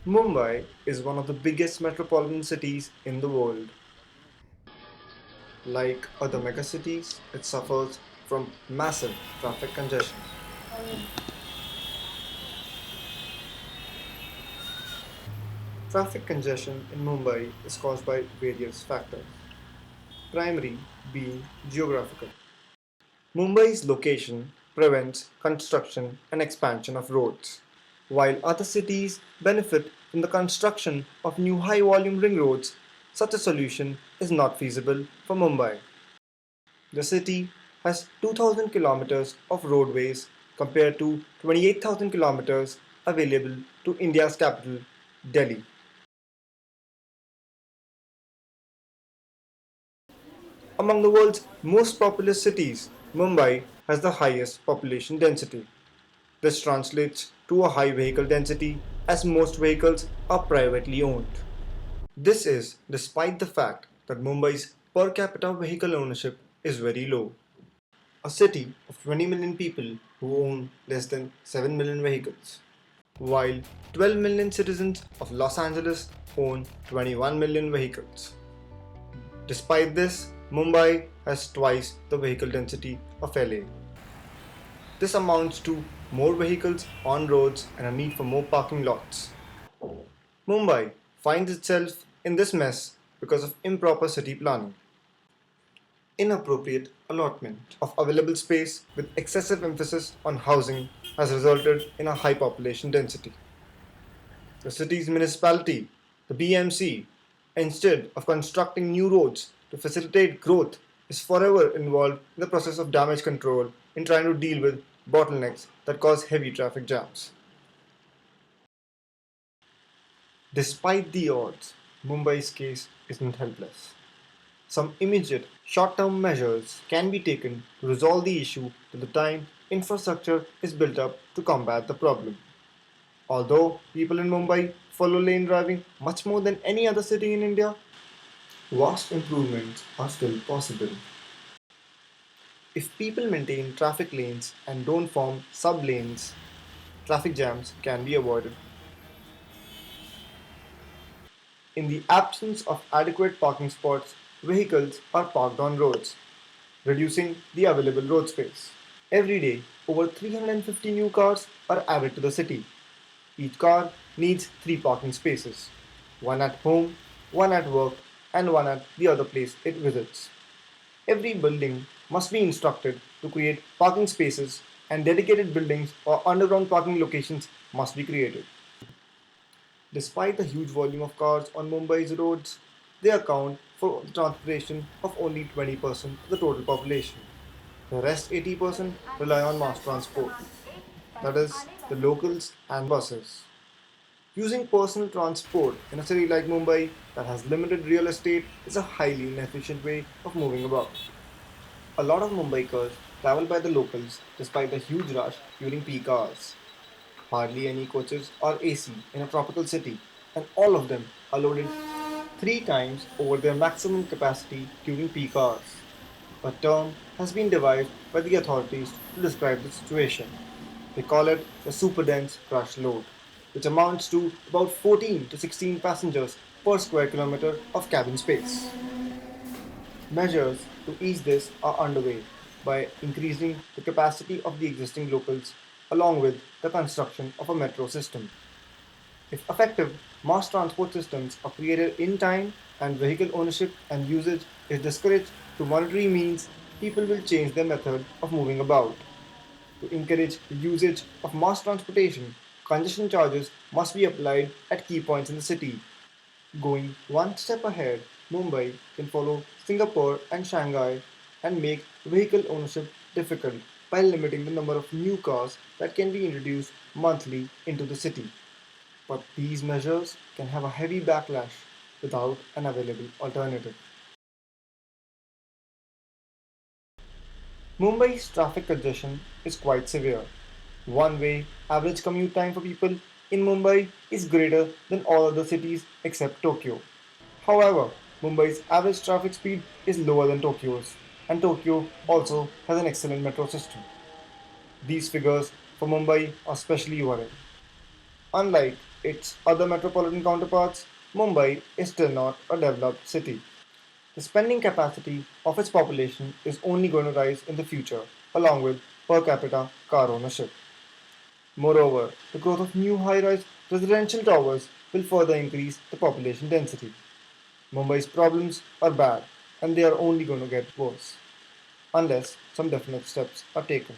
Mumbai is one of the biggest metropolitan cities in the world. Like other megacities, it suffers from massive traffic congestion. Traffic congestion in Mumbai is caused by various factors, primary being geographical. Mumbai's location prevents construction and expansion of roads, while other cities benefit from the construction of new high volume ring roads. Such a solution is not feasible for Mumbai. The city has 2,000 kilometers of roadways compared to 28,000 kilometers available to India's capital, Delhi. Among the world's most populous cities, Mumbai has the highest population density. This translates to a high vehicle density as most vehicles are privately owned. This is despite the fact that Mumbai's per capita vehicle ownership is very low. A city of 20 million people who own less than 7 million vehicles, while 12 million citizens of Los Angeles own 21 million vehicles. Despite this, Mumbai has twice the vehicle density of LA. This amounts to more vehicles on roads and a need for more parking lots. Mumbai finds itself in this mess because of improper city planning. Inappropriate allotment of available space with excessive emphasis on housing has resulted in a high population density. The city's municipality, the BMC, instead of constructing new roads to facilitate growth, is forever involved in the process of damage control in trying to deal with bottlenecks that cause heavy traffic jams. Despite the odds, Mumbai's case isn't helpless. Some immediate short term measures can be taken to resolve the issue till the time infrastructure is built up to combat the problem. Although people in Mumbai follow lane driving much more than any other city in India, vast improvements are still possible. If people maintain traffic lanes and don't form sub lanes, traffic jams can be avoided. In the absence of adequate parking spots, vehicles are parked on roads, reducing the available road space. Every day, over 350 new cars are added to the city. Each car needs 3 parking spaces, one at home, one at work, and one at the other place it visits. Every building must be instructed to create parking spaces, and dedicated buildings or underground parking locations must be created. Despite the huge volume of cars on Mumbai's roads, they account for the transportation of only 20% of the total population. The rest 80% rely on mass transport, that is, the locals and buses. Using personal transport in a city like Mumbai that has limited real estate is a highly inefficient way of moving about. A lot of Mumbaikars travel by the locals despite the huge rush during peak hours. Hardly any coaches or AC in a tropical city, and all of them are loaded 3 times over their maximum capacity during peak hours. A term has been devised by the authorities to describe the situation. They call it the super dense rush load, which amounts to about 14 to 16 passengers per square kilometer of cabin space. Measures to ease this are underway by increasing the capacity of the existing locals along with the construction of a metro system. If effective mass transport systems are created in time and vehicle ownership and usage is discouraged through monetary means, people will change their method of moving about. To encourage the usage of mass transportation, congestion charges must be applied at key points in the city. Going one step ahead, Mumbai can follow Singapore and Shanghai and make vehicle ownership difficult by limiting the number of new cars that can be introduced monthly into the city. But these measures can have a heavy backlash without an available alternative. Mumbai's traffic congestion is quite severe. One way average commute time for people in Mumbai is greater than all other cities except Tokyo. However, Mumbai's average traffic speed is lower than Tokyo's, and Tokyo also has an excellent metro system. These figures for Mumbai are especially worrying. Unlike its other metropolitan counterparts, Mumbai is still not a developed city. The spending capacity of its population is only going to rise in the future, along with per capita car ownership. Moreover, the growth of new high rise residential towers will further increase the population density. Mumbai's problems are bad and they are only going to get worse unless some definite steps are taken.